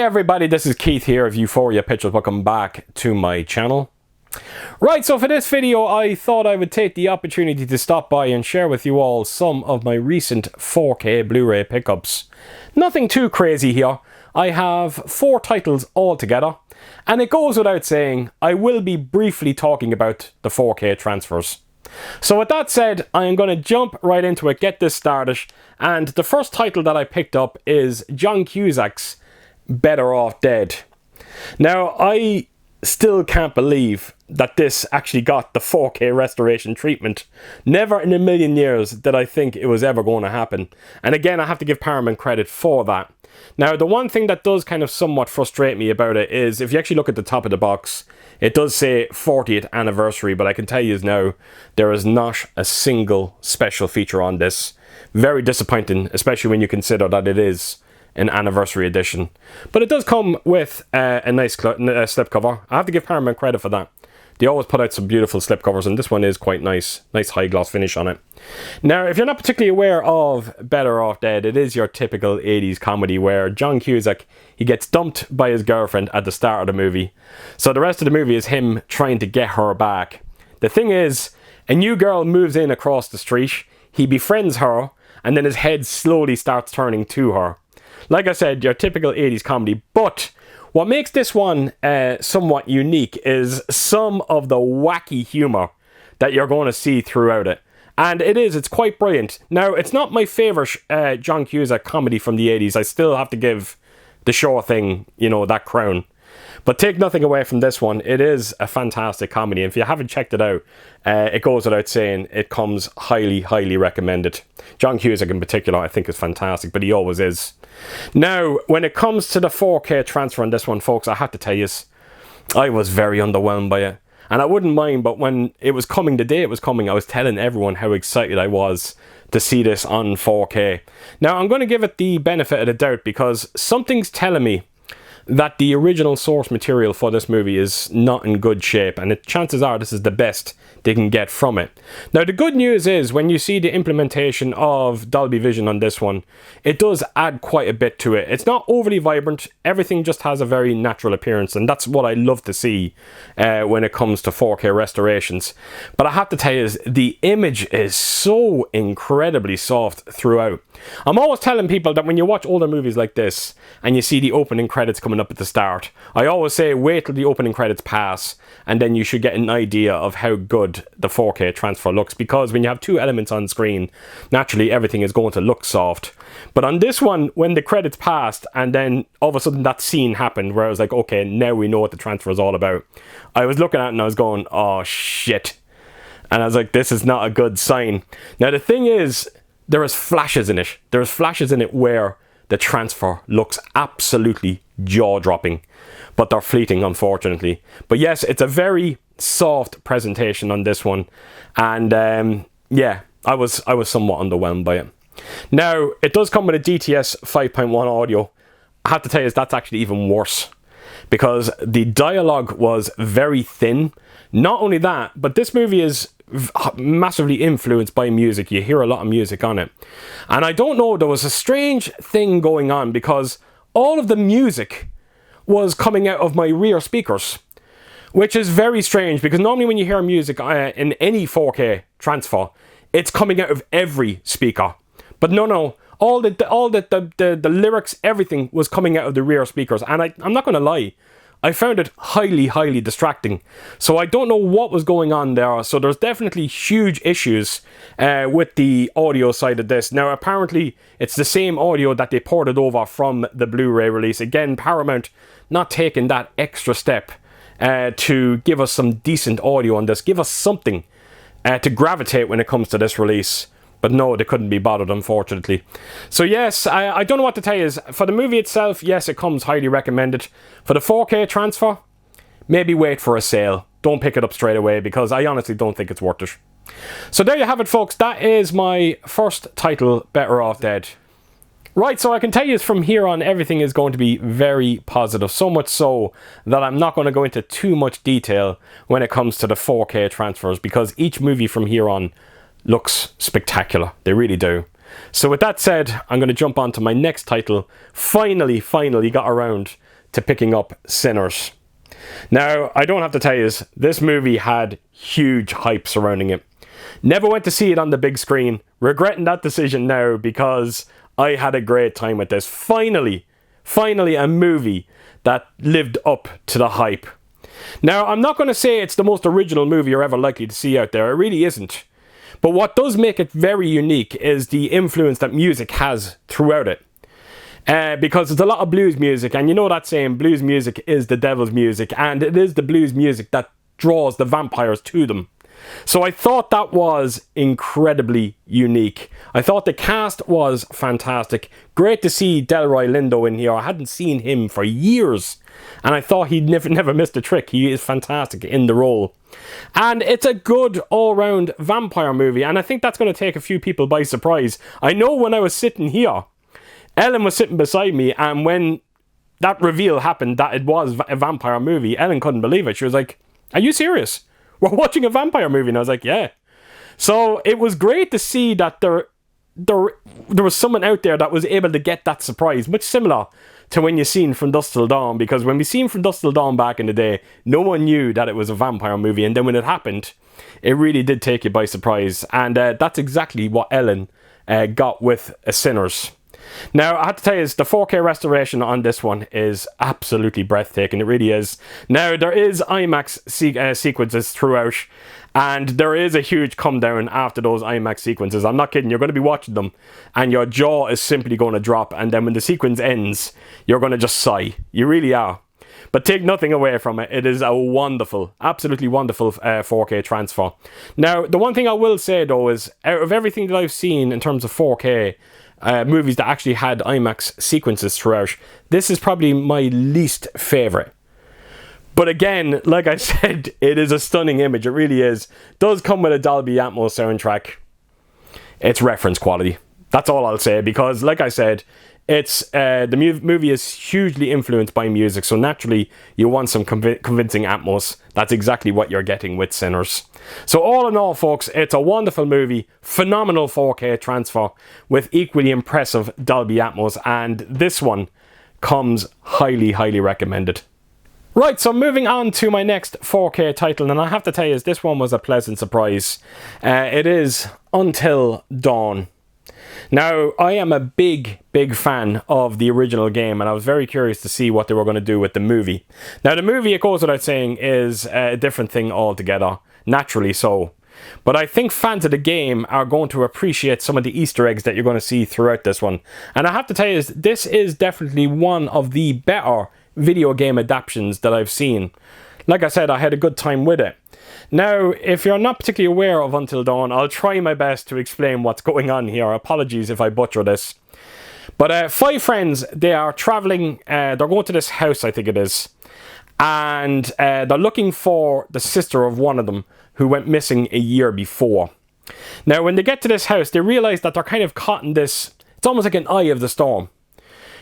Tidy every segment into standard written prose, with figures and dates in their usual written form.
Hey everybody, this is Keith here of Euphoria Pictures. Welcome back to my channel. Right, so for this video I thought I would take the opportunity to stop by and share with you all some of my recent 4K Blu-ray pickups. Nothing too crazy here. I have 4 titles all together, and it goes without saying I will be briefly talking about the 4K transfers. So with that said, I am going to jump right into it, get this started, and the first title that I picked up is John Cusack's Better Off Dead. Now, I still can't believe that this actually got the 4K restoration treatment. Never in a million years did I think it was ever going to happen. And again, I have to give Harman credit for that. Now, the one thing that does kind of somewhat frustrate me about it is, if you actually look at the top of the box, it does say 40th anniversary, but I can tell you now, there is not a single special feature on this. Very disappointing, especially when you consider that it is an anniversary edition. But it does come with a nice slipcover. I have to give Harman credit for that. They always put out some beautiful slipcovers, and this one is quite nice. Nice high gloss finish on it. Now, if you're not particularly aware of Better Off Dead, it is your typical 80s comedy where John Cusack, he gets dumped by his girlfriend at the start of the movie. So the rest of the movie is him trying to get her back. The thing is, a new girl moves in across the street, he befriends her, and then his head slowly starts turning to her. Like I said, your typical 80s comedy, but what makes this one somewhat unique is some of the wacky humour that you're going to see throughout it. And it's quite brilliant. Now, it's not my favourite John Cusack comedy from the 80s. I still have to give The Sure Thing, you know, that crown. But take nothing away from this one. It is a fantastic comedy. And if you haven't checked it out, it goes without saying, it comes highly, highly recommended. John Cusack in particular, I think, is fantastic, but he always is. Now, when it comes to the 4K transfer on this one, folks, I have to tell you, I was very underwhelmed by it. And I wouldn't mind, but when it was coming, the day it was coming, I was telling everyone how excited I was to see this on 4K. Now, I'm going to give it the benefit of the doubt because something's telling me that the original source material for this movie is not in good shape, and chances are this is the best they can get from it. Now, the good news is when you see the implementation of Dolby Vision on this one, it does add quite a bit to it. It's not overly vibrant, everything just has a very natural appearance, and that's what I love to see when it comes to 4K restorations. But I have to tell you, the image is so incredibly soft throughout. I'm always telling people that when you watch older movies like this and you see the opening credits coming up at the start, I always say wait till the opening credits pass and then you should get an idea of how good the 4K transfer looks, because when you have 2 elements on screen, naturally everything is going to look soft. But on this one, when the credits passed and then all of a sudden that scene happened where I was like, okay, now we know what the transfer is all about, I was looking at it and I was going, oh shit. And I was like, this is not a good sign. Now the thing is, there is flashes in it. There's flashes in it where the transfer looks absolutely jaw-dropping, but they're fleeting, unfortunately. But yes, it's a very soft presentation on this one, and yeah, I was somewhat underwhelmed by it. Now, it does come with a DTS 5.1 audio. I have to tell you, that's actually even worse, because the dialogue was very thin. Not only that, but this movie is massively influenced by music. You hear a lot of music on it. And I don't know, there was a strange thing going on because all of the music was coming out of my rear speakers, which is very strange because normally when you hear music in any 4K transfer, it's coming out of every speaker. But no, all the lyrics, everything was coming out of the rear speakers. And I'm not going to lie, I found it highly, highly distracting. So I don't know what was going on there. So there's definitely huge issues with the audio side of this. Now, apparently, it's the same audio that they ported over from the Blu-ray release. Again, Paramount not taking that extra step to give us some decent audio on this. Give us something to gravitate when it comes to this release. But no, they couldn't be bothered, unfortunately. So yes, I don't know what to tell you. For the movie itself, yes, it comes highly recommended. For the 4K transfer, maybe wait for a sale. Don't pick it up straight away because I honestly don't think it's worth it. So there you have it, folks. That is my first title, Better Off Dead. Right, so I can tell you from here on, everything is going to be very positive. So much so that I'm not going to go into too much detail when it comes to the 4K transfers, because each movie from here on looks spectacular. They really do. So with that said, I'm going to jump on to my next title. Finally got around to picking up Sinners. Now, I don't have to tell you this movie had huge hype surrounding it. Never went to see it on the big screen. Regretting that decision now because I had a great time with this. Finally a movie that lived up to the hype. Now, I'm not going to say it's the most original movie you're ever likely to see out there. It really isn't. But what does make it very unique is the influence that music has throughout it. Because it's a lot of blues music, and you know that saying, blues music is the devil's music, and it is the blues music that draws the vampires to them. So I thought that was incredibly unique. I thought the cast was fantastic. Great to see Delroy Lindo in here. I hadn't seen him for years, and I thought he'd never missed a trick. He is fantastic in the role. And it's a good all-round vampire movie, and I think that's going to take a few people by surprise. I know when I was sitting here, Ellen was sitting beside me, and when that reveal happened that it was a vampire movie, Ellen couldn't believe it. She was like, "Are you serious? We're watching a vampire movie?" And I was like, "Yeah." So it was great to see that there was someone out there that was able to get that surprise, much similar to when you seen From Dusk Till Dawn, because when we seen From Dusk Till Dawn back in the day, no one knew that it was a vampire movie, and then when it happened, it really did take you by surprise, and that's exactly what Ellen got with Sinners. Now, I have to tell you, the 4K restoration on this one is absolutely breathtaking. It really is. Now, there is IMAX sequences throughout, and there is a huge come down after those IMAX sequences. I'm not kidding. You're going to be watching them, and your jaw is simply going to drop, and then when the sequence ends, you're going to just sigh. You really are. But take nothing away from it. It is a wonderful, absolutely wonderful 4K transfer. Now, the one thing I will say, though, is out of everything that I've seen in terms of 4K, movies that actually had IMAX sequences throughout, this is probably my least favourite. But again, like I said, it is a stunning image. It really is. Does come with a Dolby Atmos soundtrack. It's reference quality. That's all I'll say, because like I said, it's the movie is hugely influenced by music, so naturally you want some convincing Atmos. That's exactly what you're getting with Sinners. So all in all, folks, it's a wonderful movie, phenomenal 4K transfer with equally impressive Dolby Atmos, and this one comes highly recommended. Right, so moving on to my next 4K title, and I have to tell you, this one was a pleasant surprise. It is Until Dawn. Now, I am a big fan of the original game, and I was very curious to see what they were going to do with the movie. Now, the movie, it goes without saying, is a different thing altogether, naturally so. But I think fans of the game are going to appreciate some of the Easter eggs that you're going to see throughout this one. And I have to tell you, this is definitely one of the better video game adaptations that I've seen. Like I said, I had a good time with it. Now, if you're not particularly aware of Until Dawn, I'll try my best to explain what's going on here. Apologies if I butcher this. But 5 friends, they are traveling, they're going to this house, I think it is. And they're looking for the sister of one of them who went missing a year before. Now, when they get to this house, they realize that they're kind of caught in this, it's almost like an eye of the storm.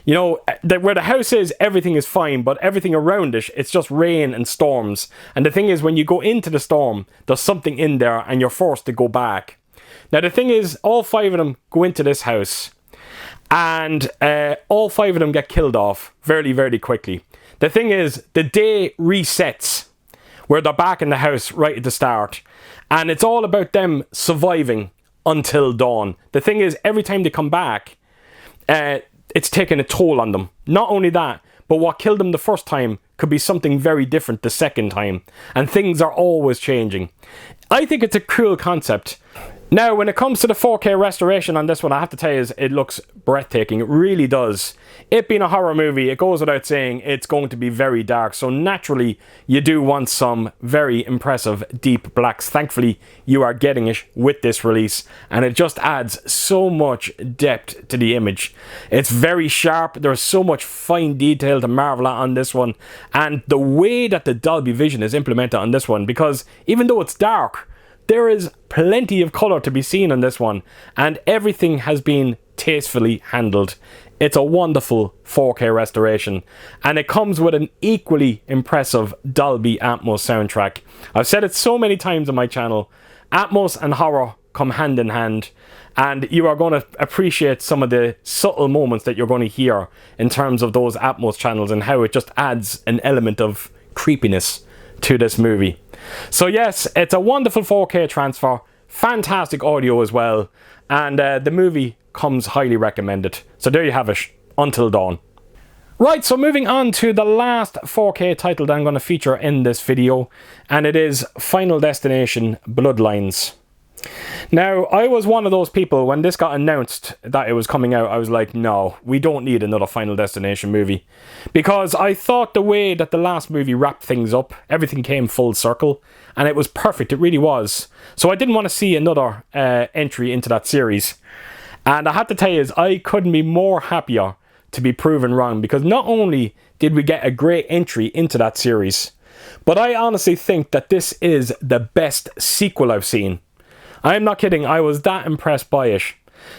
You know, where the house is, everything is fine, but everything around it, it's just rain and storms. And the thing is, when you go into the storm, there's something in there and you're forced to go back. Now, the thing is, all 5 of them go into this house, and all 5 of them get killed off very quickly. The thing is, the day resets, where they're back in the house right at the start, and it's all about them surviving until dawn. The thing is, every time they come back, it's taken a toll on them. Not only that, but what killed them the first time could be something very different the second time. And things are always changing. I think it's a cool concept. Now, when it comes to the 4K restoration on this one, I have to tell you, it looks breathtaking. It really does. It being a horror movie, it goes without saying it's going to be very dark. So naturally, you do want some very impressive deep blacks. Thankfully, you are getting it with this release. And it just adds so much depth to the image. It's very sharp. There's so much fine detail to marvel at on this one. And the way that the Dolby Vision is implemented on this one, because even though it's dark, there is plenty of colour to be seen on this one, and everything has been tastefully handled. It's a wonderful 4K restoration, and it comes with an equally impressive Dolby Atmos soundtrack. I've said it so many times on my channel, Atmos and horror come hand in hand, and you are going to appreciate some of the subtle moments that you're going to hear in terms of those Atmos channels and how it just adds an element of creepiness to this movie. So yes, it's a wonderful 4K transfer, fantastic audio as well, and the movie comes highly recommended. So there you have it, Until Dawn. Right, so moving on to the last 4K title that I'm going to feature in this video, and it is Final Destination Bloodlines. Now, I was one of those people, when this got announced that it was coming out, I was like, no, we don't need another Final Destination movie. Because I thought the way that the last movie wrapped things up, everything came full circle, and it was perfect, it really was. So I didn't want to see another entry into that series. And I have to tell you, I couldn't be more happier to be proven wrong, because not only did we get a great entry into that series, but I honestly think that this is the best sequel I've seen. I'm not kidding, I was that impressed by it.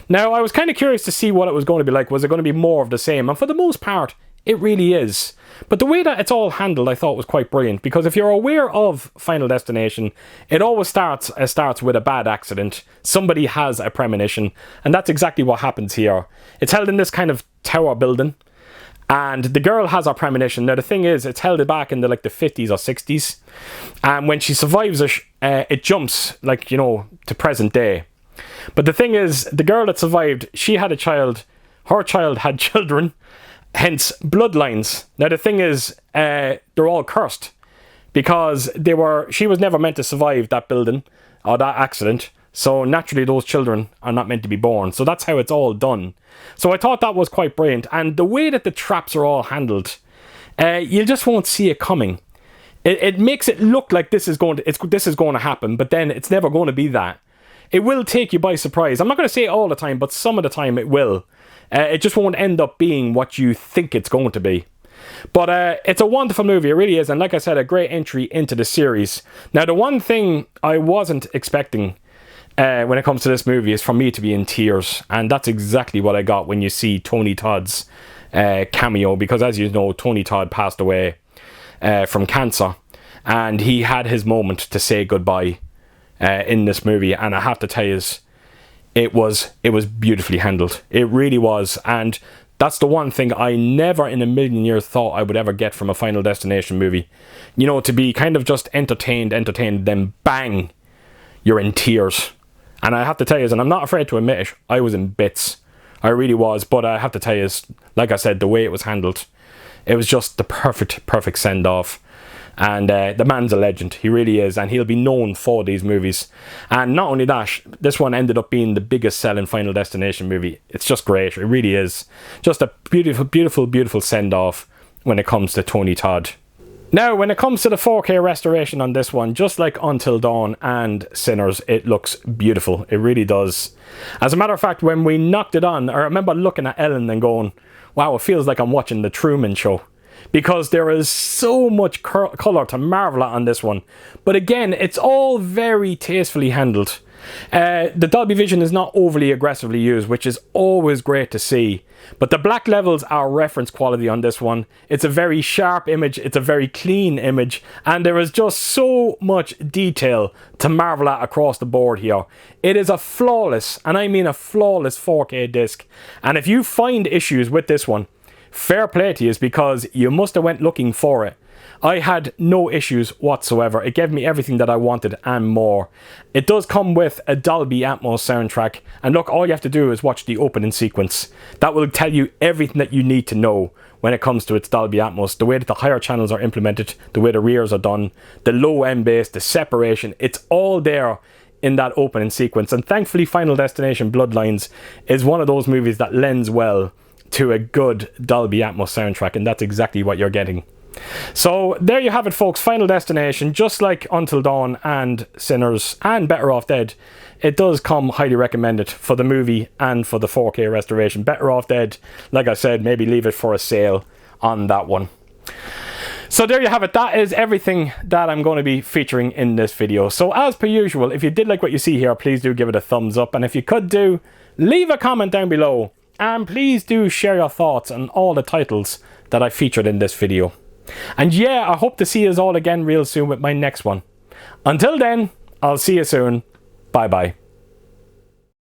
Now, I was kind of curious to see what it was going to be like. Was it going to be more of the same? And for the most part, it really is. But the way that it's all handled, I thought was quite brilliant, because if you're aware of Final Destination, it always starts with a bad accident. Somebody has a premonition, and that's exactly what happens here. It's held in this kind of tower building, and the girl has a premonition. Now the thing is, it's held back in the 50s or 60s, and when she survives it, it jumps to present day. But the thing is, the girl that survived, she had a child, her child had children, hence bloodlines. Now the thing is, they're all cursed, because she was never meant to survive that building or that accident. So naturally those children are not meant to be born. So that's how it's all done. So I thought that was quite brilliant. And the way that the traps are all handled, you just won't see it coming. It makes it look like this is going to happen, but then it's never going to be that. It will take you by surprise. I'm not going to say it all the time, but some of the time it will. It just won't end up being what you think it's going to be. But it's a wonderful movie, it really is. And like I said, a great entry into the series. Now, the one thing I wasn't expecting when it comes to this movie is for me to be in tears. And that's exactly what I got when you see Tony Todd's cameo. Because as you know, Tony Todd passed away from cancer. And he had his moment to say goodbye in this movie. And I have to tell you, it was beautifully handled. It really was. And that's the one thing I never in a million years thought I would ever get from a Final Destination movie. To be kind of just entertained, then bang, you're in tears. And I have to tell you, and I'm not afraid to admit it, I was in bits. I really was. But I have to tell you, like I said, the way it was handled, it was just the perfect send-off. And the man's a legend. He really is. And he'll be known for these movies. And not only that, this one ended up being the biggest selling Final Destination movie. It's just great. It really is. Just a beautiful send-off when it comes to Tony Todd. Now, when it comes to the 4K restoration on this one, just like Until Dawn and Sinners, it looks beautiful. It really does. As a matter of fact, when we knocked it on, I remember looking at Ellen and going, wow, it feels like I'm watching The Truman Show. Because there is so much colour to marvel at on this one. But again, it's all very tastefully handled. The Dolby Vision is not overly aggressively used, which is always great to see. But the black levels are reference quality on this one. It's a very sharp image, it's a very clean image, and there is just so much detail to marvel at across the board here. It is a flawless, and I mean a flawless 4K disc. And if you find issues with this one, fair play to you, because you must have went looking for it. I had no issues whatsoever. It gave me everything that I wanted and more. It does come with a Dolby Atmos soundtrack. And look, all you have to do is watch the opening sequence. That will tell you everything that you need to know when it comes to its Dolby Atmos. The way that the higher channels are implemented, the way the rears are done, the low end bass, the separation. It's all there in that opening sequence. And thankfully, Final Destination Bloodlines is one of those movies that lends well to a good Dolby Atmos soundtrack. And that's exactly what you're getting. So there you have it, folks. Final Destination, just like Until Dawn and Sinners and Better Off Dead, it does come highly recommended for the movie and for the 4K restoration. Better Off Dead, like I said, maybe leave it for a sale on that one. So there you have it. That is everything that I'm going to be featuring in this video. So as per usual, if you did like what you see here, please do give it a thumbs up. And if you could do, leave a comment down below. And please do share your thoughts on all the titles that I featured in this video. And yeah, I hope to see you all again real soon with my next one. Until then, I'll see you soon. Bye bye.